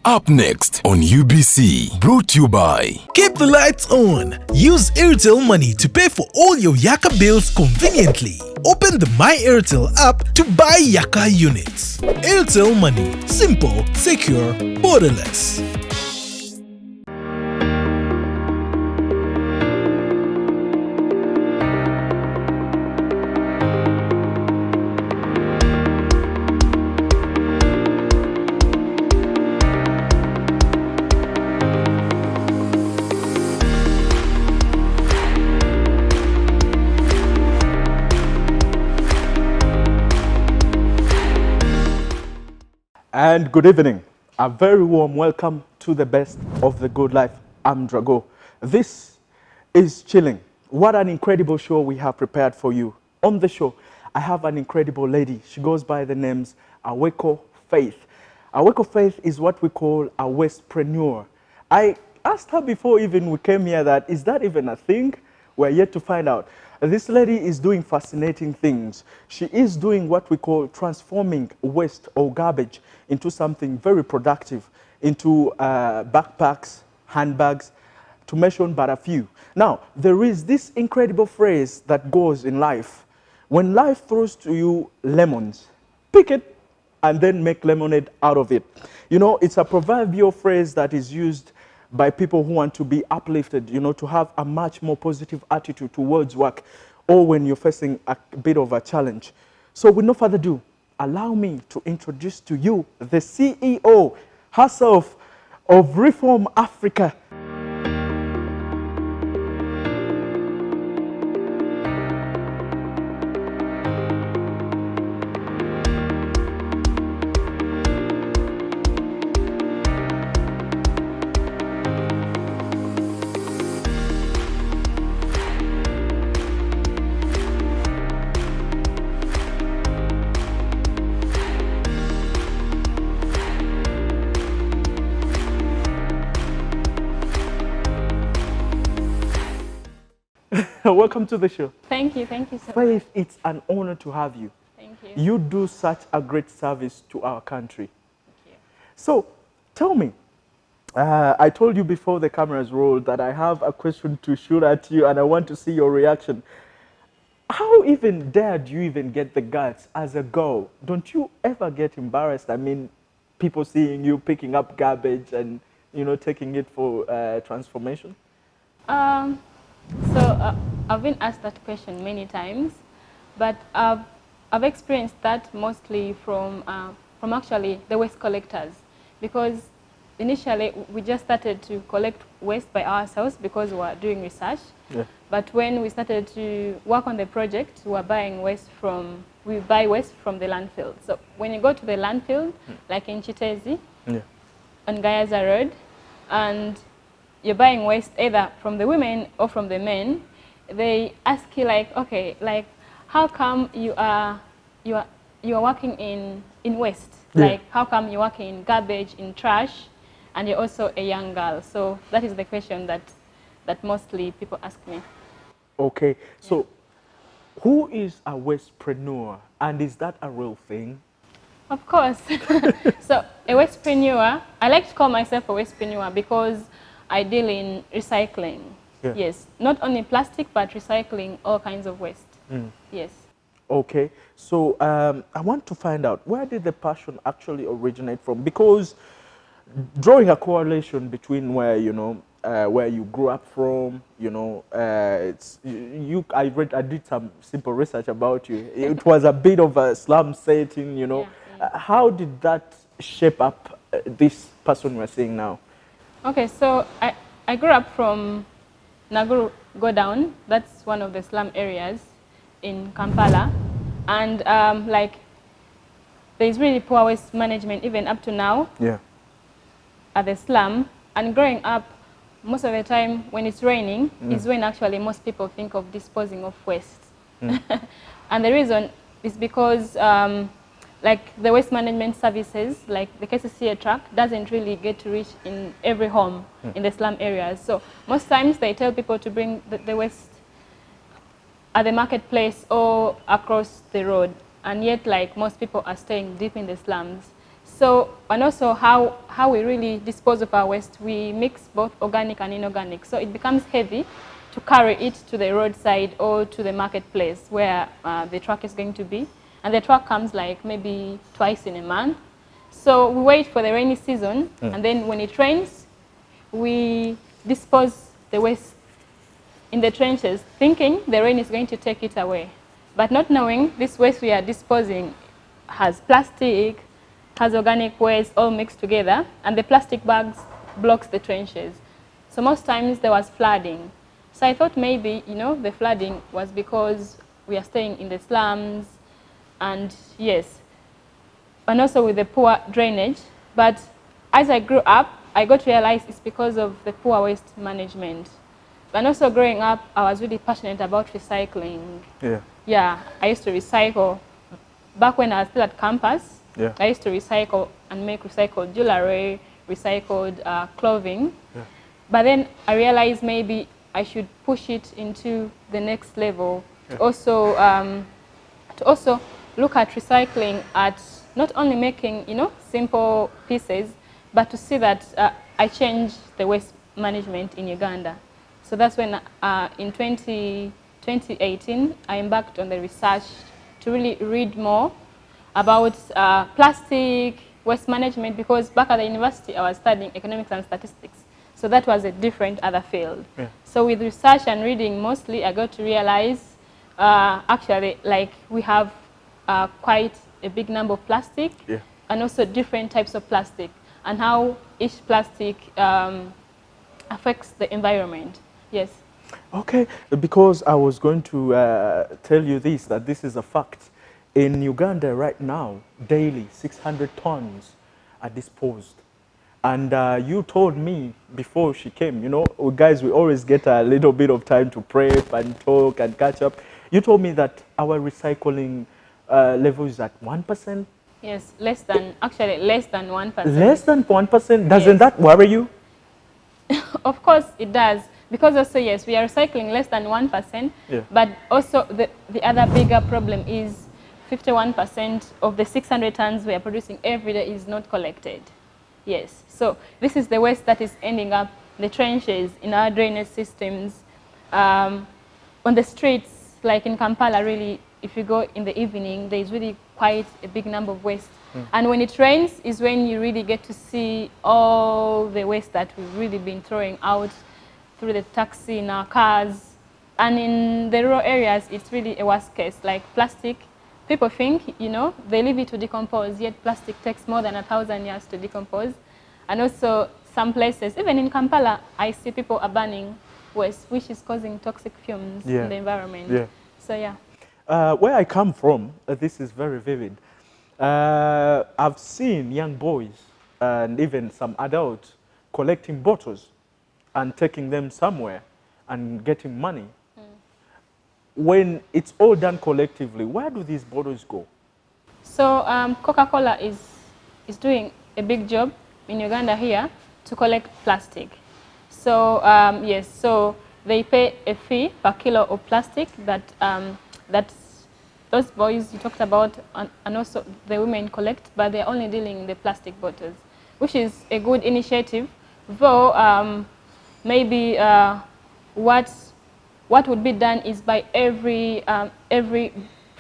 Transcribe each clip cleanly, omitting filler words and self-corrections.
Up next on UBC, brought to you by... Keep the lights on. Use Airtel Money to pay for all your Yaka bills conveniently. Open the My Airtel app to buy Yaka units. Airtel Money. Simple, secure, borderless. And good evening. A very warm welcome to the best of the good life. I'm Drago. This is Chilling. What an incredible show we have prepared for you. On the show, I have an incredible lady. She goes by the names AWEKO Faith. AWEKO Faith is what we call a Westpreneur. I asked her before even we came here that, is that even a thing? We're yet to find out. This lady is doing fascinating things. She is doing what we call transforming waste or garbage into something very productive, into backpacks, handbags, to mention but a few. Now, there is this incredible phrase that goes in life. When life throws to you lemons, pick it and then make lemonade out of it. You know, it's a proverbial phrase that is used by people who want to be uplifted, you know, to have a much more positive attitude towards work or when you're facing a bit of a challenge. So with no further ado, allow me to introduce to you the CEO herself of Reform Africa. Welcome to the show. Thank you so much. Faith, it's an honor to have you. Thank you. You do such a great service to our country. Thank you. So, tell me, I told you before the cameras rolled that I have a question to shoot at you and I want to see your reaction. How even dared you even get the guts as a girl? Don't you ever get embarrassed? I mean, people seeing you picking up garbage and, you know, taking it for transformation? I've been asked that question many times, but I've experienced that mostly from actually the waste collectors, because initially we just started to collect waste by ourselves because we were doing research. Yeah. But when we started to work on the project, we buy waste from the landfill. So when you go to the landfill, like in Chitezi, on Gayaza Road, and you're buying waste either from the women or from the men, they ask you like, okay, like how come you are working in waste? Yeah. Like how come you're working in garbage, in trash, and you're also a young girl? So that is the question that mostly people ask me. Okay, so who is a wastepreneur, and is that a real thing? Of course. So a wastepreneur, I like to call myself a wastepreneur because I deal in recycling. Yeah. Yes, not only plastic, but recycling all kinds of waste. Yes. Okay, so I want to find out, where did the passion actually originate from? Because drawing a correlation between where, you know, where you grew up from, you know, I did some simple research about you. It was a bit of a slum setting, you know. Yeah. How did that shape up this person we're seeing now? Okay, so I grew up from Naguru Go Down. That's one of the slum areas in Kampala. And like, there's really poor waste management even up to now. Yeah. At the slum. And growing up, most of the time when it's raining is when actually most people think of disposing of waste. And the reason is because like the waste management services, like the KCCA truck, doesn't really get to reach in every home in the slum areas. So most times they tell people to bring the waste at the marketplace or across the road. And yet, like, most people are staying deep in the slums. So So, and also how we really dispose of our waste, we mix both organic and inorganic. So it becomes heavy to carry it to the roadside or to the marketplace where the truck is going to be. And the truck comes like maybe twice in a month. So we wait for the rainy season, and then when it rains, we dispose the waste in the trenches, thinking the rain is going to take it away. But not knowing this waste we are disposing has plastic, has organic waste all mixed together, and the plastic bags blocks the trenches. So most times there was flooding. So I thought maybe, you know, the flooding was because we are staying in the slums, and yes, and also with the poor drainage. But as I grew up, I got to realize it's because of the poor waste management. And also growing up, I was really passionate about recycling. Yeah. Yeah, I used to recycle. Back when I was still at campus, Yeah. I used to recycle and make recycled jewelry, recycled clothing. Yeah. But then I realized maybe I should push it into the next level. Yeah. To also look at recycling at not only making, you know, simple pieces, but to see that I changed the waste management in Uganda. So that's when in 2018, I embarked on the research to really read more about plastic waste management, because back at the university, I was studying economics and statistics. So that was a different other field. Yeah. So with research and reading mostly, I got to realize actually, like, we have quite a big number of plastic, Yeah. and also different types of plastic, and how each plastic affects the environment. Yes. Okay, because I was going to tell you this, that this is a fact. In Uganda right now, daily 600 tons are disposed. And you told me before she came, you know, guys, we always get a little bit of time to prep and talk and catch up. You told me that our recycling level is at 1%? Yes, actually less than 1%. Less than 1%? Doesn't Yes. that worry you? Of course it does, because also, yes, we are recycling less than 1%, Yeah. but also the other bigger problem is 51% of the 600 tons we are producing every day is not collected. Yes, so this is the waste that is ending up in the trenches, in our drainage systems, on the streets, like in Kampala, really, if you go in the evening, there is really quite a big number of waste. And when it rains is when you really get to see all the waste that we've really been throwing out through the taxi, in our cars. And in the rural areas, it's really a worst case. Like plastic, people think, you know, they leave it to decompose, yet plastic takes more than 1,000 years to decompose. And also some places, even in Kampala, I see people are burning waste, which is causing toxic fumes Yeah. in the environment. Yeah. So yeah. Where I come from, this is very vivid. I've seen young boys and even some adults collecting bottles and taking them somewhere and getting money. When it's all done collectively, where do these bottles go? So Coca-Cola is doing a big job in Uganda here to collect plastic. So yes, so they pay a fee per kilo of plastic that those boys you talked about and also the women collect, but they're only dealing in the plastic bottles, which is a good initiative. Though maybe what would be done is by every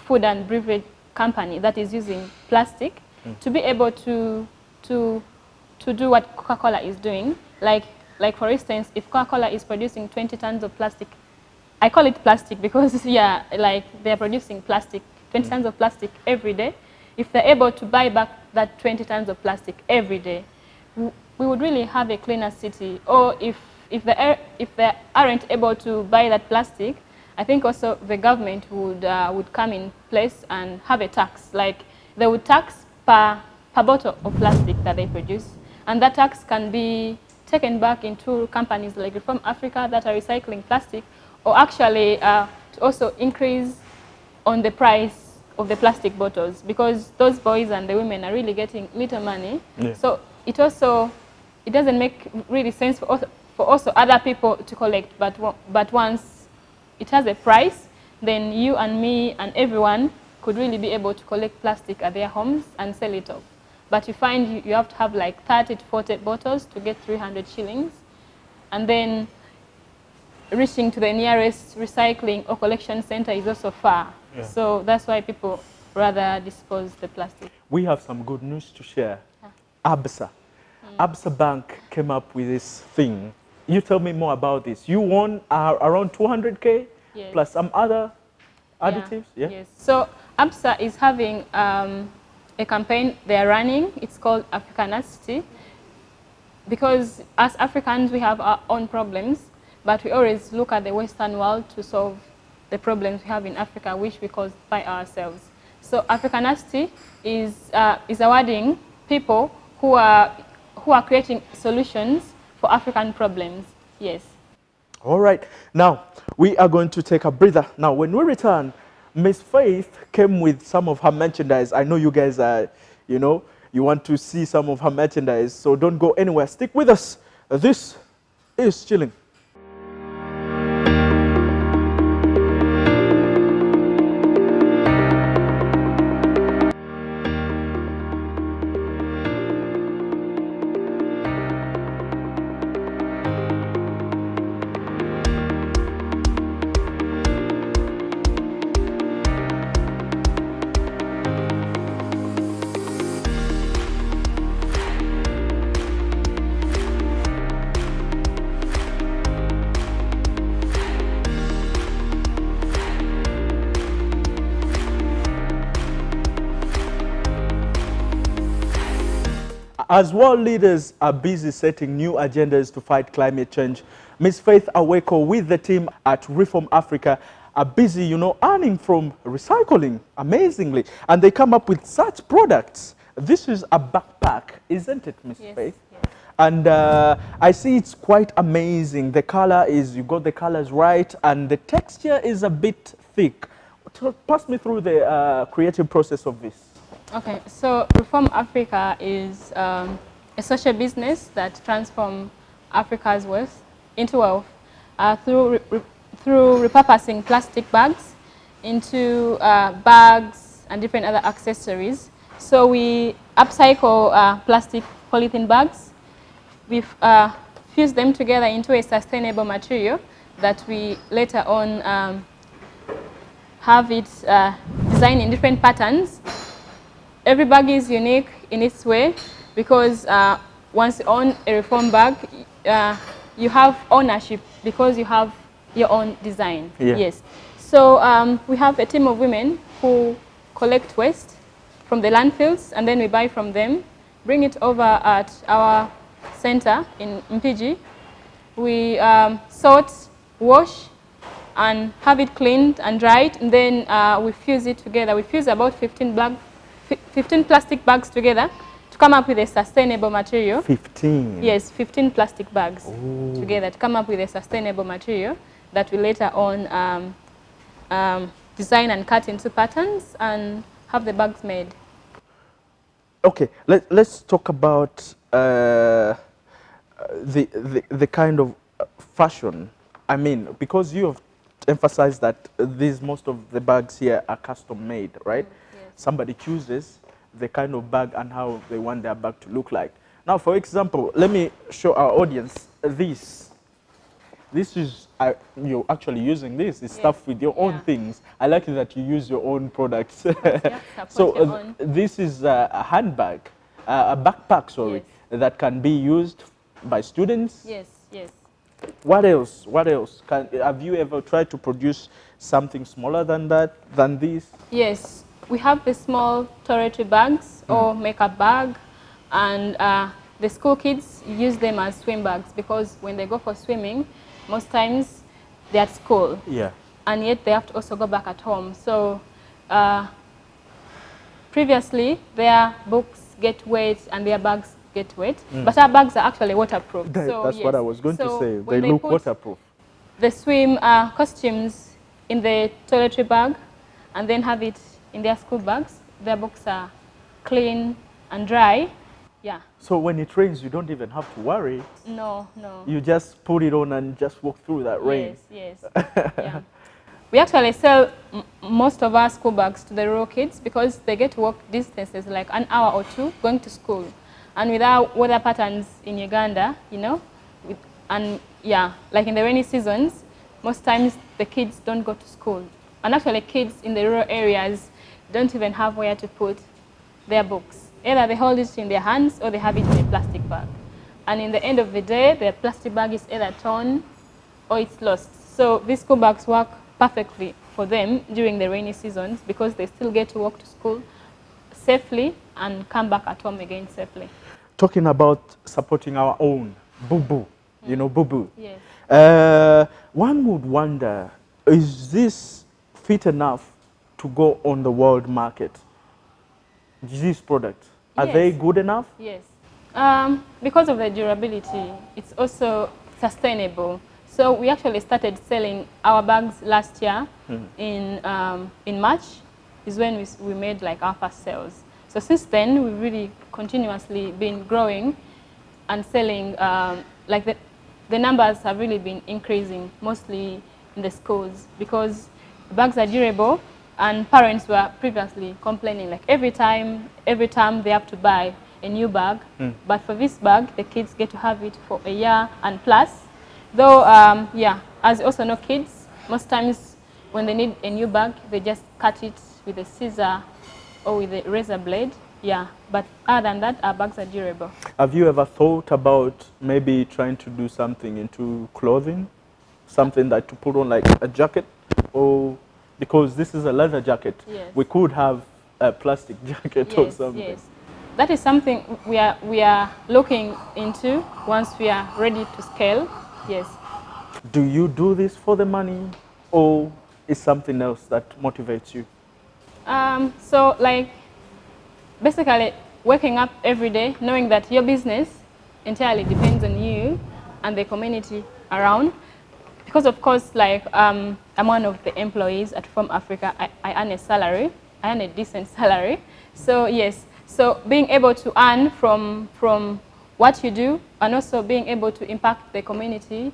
food and beverage company that is using plastic to be able to do what Coca-Cola is doing. Like for instance, if Coca-Cola is producing 20 tons of plastic, I call it plastic because yeah, like they're producing plastic, 20 tons of plastic every day. If they're able to buy back that 20 tons of plastic every day, we would really have a cleaner city. Or if they aren't able to buy that plastic, I think also the government would come in place and have a tax. Like they would tax per bottle of plastic that they produce, and that tax can be taken back into companies like Reform Africa that are recycling plastic, or actually to also increase on the price of the plastic bottles, because those boys and the women are really getting little money. Yeah. So it doesn't make really sense for also other people to collect, but once it has a price, then you and me and everyone could really be able to collect plastic at their homes and sell it off. but you find you have to have like 30 to 40 bottles to get 300 shillings. And then reaching to the nearest recycling or collection center is also far. Yeah. So that's why people rather dispose the plastic. We have some good news to share. ABSA. ABSA Bank came up with this thing. You tell me more about this. You won around 200K plus some other additives? Yeah. Yes. So ABSA is having a campaign they are running. It's called Africanity. Because as Africans, we have our own problems, but we always look at the Western world to solve the problems we have in Africa, which we cause by ourselves. So Africanity is awarding people who are creating solutions for African problems. Yes. All right. Now, we are going to take a breather. Now, when we return, Miss Faith came with some of her merchandise. I know you guys are, you want to see some of her merchandise, so don't go anywhere. Stick with us. This is Chilling. As world leaders are busy setting new agendas to fight climate change, Ms. Faith AWEKO with the team at Reform Africa are busy, earning from recycling, amazingly. And they come up with such products. This is a backpack, isn't it, Ms. Faith? Yes. And I see it's quite amazing. The color is, you got the colors right, and the texture is a bit thick. Pass me through the creative process of this. Okay, so Reform Africa is a social business that transforms Africa's wealth into wealth through repurposing plastic bags into bags and different other accessories. So we upcycle plastic polythene bags. We fuse them together into a sustainable material that we later on have it designed in different patterns. Every bag is unique in its way because once you own a Reform bag, you have ownership because you have your own design. Yeah. Yes. So we have a team of women who collect waste from the landfills, and then we buy from them, bring it over at our center in Mpigi. We sort, wash, and have it cleaned and dried, and then we fuse it together. We fuse about 15 plastic bags together to come up with a sustainable material. 15? Yes, 15 plastic bags together to come up with a sustainable material that we later on design and cut into patterns and have the bags made. Okay, let's talk about the kind of fashion. I mean, because you have emphasized that most of the bags here are custom made, right? Somebody chooses the kind of bag and how they want their bag to look like. Now, for example, let me show our audience this. This is, you're actually using this. It's stuff with your own things. I like it that you use your own products. So this is a handbag, a backpack, sorry, that can be used by students. Yes, yes. What else? What else? Have you ever tried to produce something smaller than that, than this? Yes. We have the small toiletry bags or makeup bag, and the school kids use them as swim bags because when they go for swimming, most times they're at school. Yeah. And yet they have to also go back at home. So previously their books get wet and their bags get wet, but our bags are actually waterproof. That's what I was going to say. They look waterproof. The swim costumes in the toiletry bag and then have it in their school bags. Their books are clean and dry. Yeah. So when it rains, you don't even have to worry. No, no. You just put it on and just walk through that rain. Yes, yes. Yeah. we actually sell most of our school bags to the rural kids because they get to walk distances like an hour or two going to school. And with our weather patterns in Uganda, you know, and yeah, like in the rainy seasons, most times the kids don't go to school. And actually kids in the rural areas don't even have where to put their books. Either they hold it in their hands or they have it in a plastic bag. And in the end of the day, the plastic bag is either torn or it's lost. So these school bags work perfectly for them during the rainy seasons because they still get to walk to school safely and come back at home again safely. Talking about supporting our own, boo-boo, you know, boo-boo. Yes. One would wonder, is this fit enough to go on the world market? These products, are they Yes. good enough? Yes. Because of the durability, it's also sustainable. So we actually started selling our bags last year in March is when we made like our first sales. So since then, we've really continuously been growing and selling, like the numbers have really been increasing, mostly in the schools, because the bags are durable, and parents were previously complaining, like every time they have to buy a new bag. But for this bag, the kids get to have it for a year and plus. Though, yeah, as you also know, kids, most times when they need a new bag, they just cut it with a scissor or with a razor blade. Yeah, but other than that, our bags are durable. Have you ever thought about maybe trying to do something into clothing? Something that to put on like a jacket? Or because this is a leather jacket, Yes. we could have a plastic jacket or Yes, something. yes. That is something we are looking into once we are ready to scale. Yes. Do you do this for the money or is something else that motivates you? So like basically waking up every day knowing that your business entirely depends on you and the community around. Because of course, like I'm one of the employees at From Africa, I earn a salary, I earn a decent salary. So yes, so being able to earn from what you do and also being able to impact the community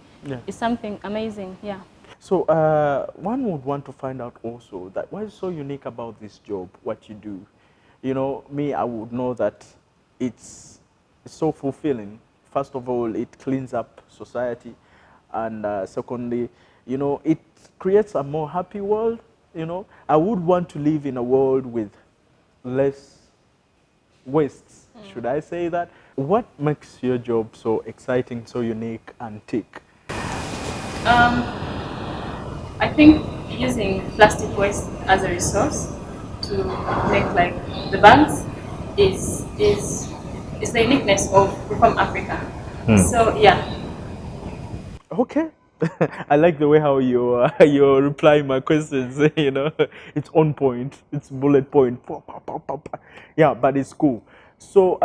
is something amazing, yeah. So one would want to find out also that what is so unique about this job, what you do. You know, me, I would know that it's so fulfilling. First of all, it cleans up society. And secondly, you know, it creates a more happy world. You know, I would want to live in a world with less wastes. Should I say that? What makes your job so exciting, so unique, and tick? I think using plastic waste as a resource to make like the bags is the uniqueness of Reform Africa. So yeah. Okay. I like the way how you're replying my questions. You know, it's on point. It's bullet point. Pa, pa, pa, pa, pa. Yeah, but it's cool. So,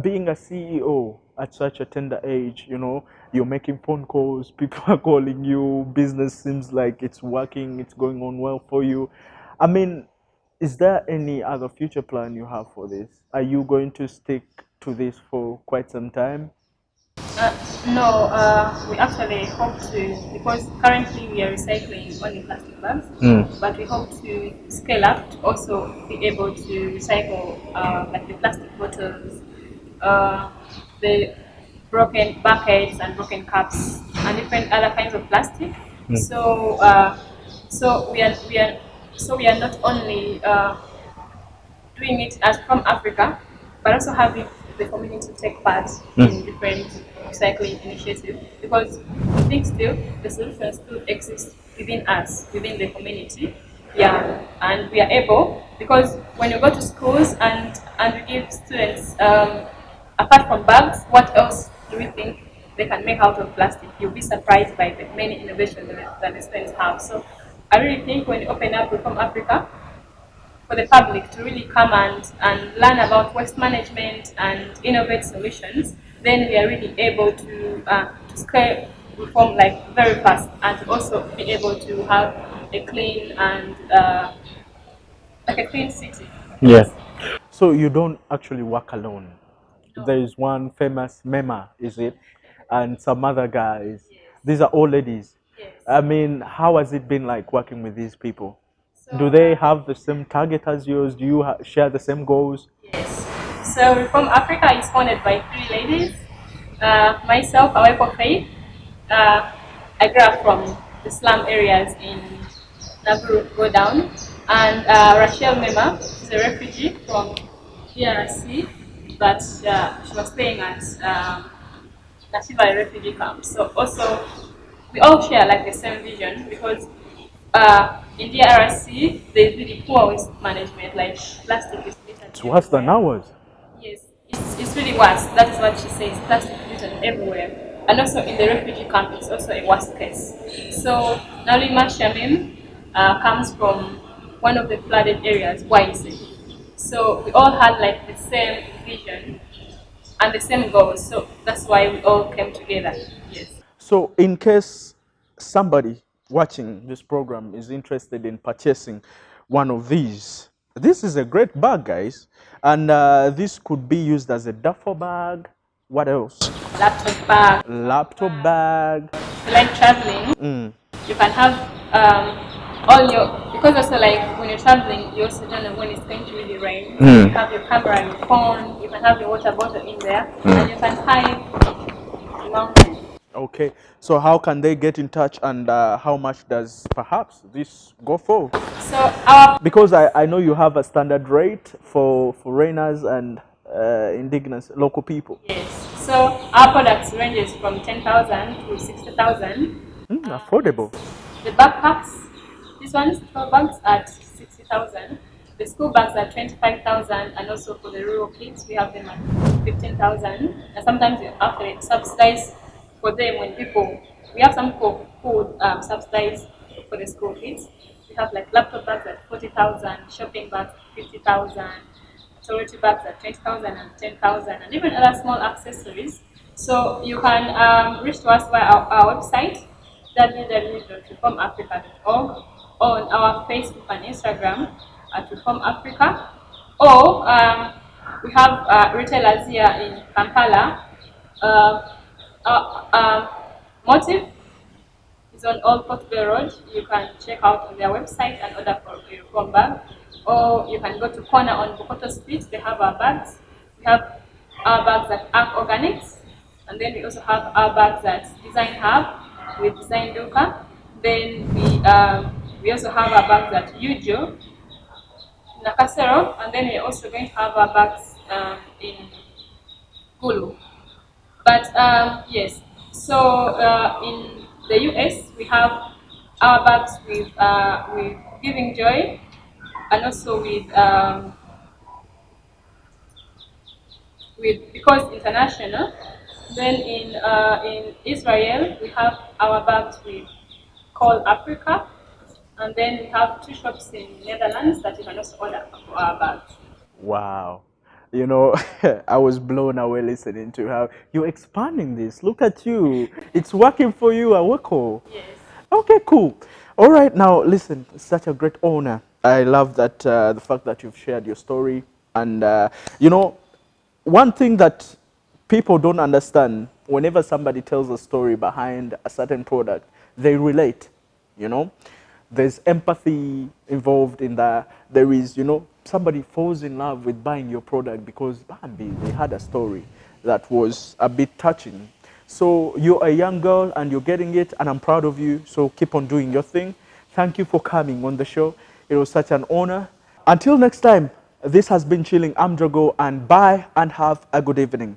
being a CEO at such a tender age, you know, you're making phone calls. People are calling you. Business seems like it's working. It's going on well for you. I mean, is there any other future plan you have for this? Are you going to stick to this for quite some time? Uh, no, we actually hope to, because currently we are recycling only plastic bags, but we hope to scale up to also be able to recycle like the plastic bottles, uh, the broken buckets and broken cups, and different other kinds of plastic. So, so we are not only doing it as from Africa, but also having the community take part in different recycling initiatives, because we think still the solution still exists within us, within the community. Yeah, and we are able, because when you go to schools and we give students, apart from bags, what else do we think they can make out of plastic? You'll be surprised by the many innovations that the students have. So I really think when you open up Reform Africa, for the public to really come and learn about waste management and innovate solutions, then we are really able to scale reform like very fast and to also be able to have a clean and like a clean city. Yeah. So you don't actually work alone. No. There is one famous Mema, is it? And some other guys. These are all ladies. I mean, how has it been like working with these people? Do So, they have the same target as yours? Do you share the same goals? yes. So Reform Africa is founded by three ladies. Myself, AWEKO Faith. Uh, I grew up from the slum areas in Naburu, go down. And Rachel Mema, she's a refugee from DRC, but she was staying at Nashiva refugee camp. So also, we all share like the same vision because in DRC, there's really poor waste management, like plastic is littered It's worse than everywhere. ours. Yes, it's really worse. That is what she says. Plastic littered everywhere. And also in the refugee camp, it's also a worse case. So Nalima Shamim comes from one of the flooded areas, Waise. So we all had like the same vision and the same goals. So that's why we all came together. Yes. So, in case somebody watching this program is interested in purchasing one of these, this is a great bag, guys. And this could be used as a duffel bag. What else? Laptop bag. Laptop bag. If you like traveling, you can have all your, because also like when you're traveling, you also don't know when it's going to really rain. You have your camera, your phone, you can have your water bottle in there, and you can hide the mountain. Okay, so how can they get in touch and how much does perhaps this go for? So our Because I know you have a standard rate for foreigners and indigenous local people. yes, so our products ranges from 10,000 to 60,000. Affordable. The backpacks, these ones, 12 bags at 60,000. The school bags are 25,000, and also for the rural kids, we have them at 15,000. And sometimes we actually subsidize for them when people, we have some people who would subsidize for the school kids. We have like laptop bags at 40,000, shopping bags at 50,000, toiletry bags at 20,000 and 10,000, and even other small accessories. So you can reach to us via our website www.reformafrica.org, or on our Facebook and Instagram at Reform Africa, or we have retailers here in Kampala. Motive is on Old Portobello Road. You can check out on their website and order for a Reform bag, or you can go to corner on Bokoto Street. They have our bags. We have our bags at Arc Organics, and then we also have our bags at Design Hub with Design Duka. Then we also have our bags at Ujo, Nakasero, and then we're also going to have our bags in Gulu. But yes, so in the US we have our bags with Giving Joy, and also with Because International. Then in Israel we have our bags with Call Africa, and then we have two shops in Netherlands that you can also order for our bags. Wow. You know, I was blown away listening to how you're expanding this. Look at you. It's working for you, Aweko. Yes. Okay, cool. All right, now listen, it's such a great honor. I love that the fact that you've shared your story. And, you know, one thing that people don't understand, whenever somebody tells a story behind a certain product, they relate, you know. There's empathy involved in that. There is, you know, somebody falls in love with buying your product because Bambi, they had a story that was a bit touching. So you're a young girl and you're getting it, and I'm proud of you. So keep on doing your thing. Thank you for coming on the show. It was such an honor. Until next time, this has been Chilling. I'm Drago, and bye and have a good evening.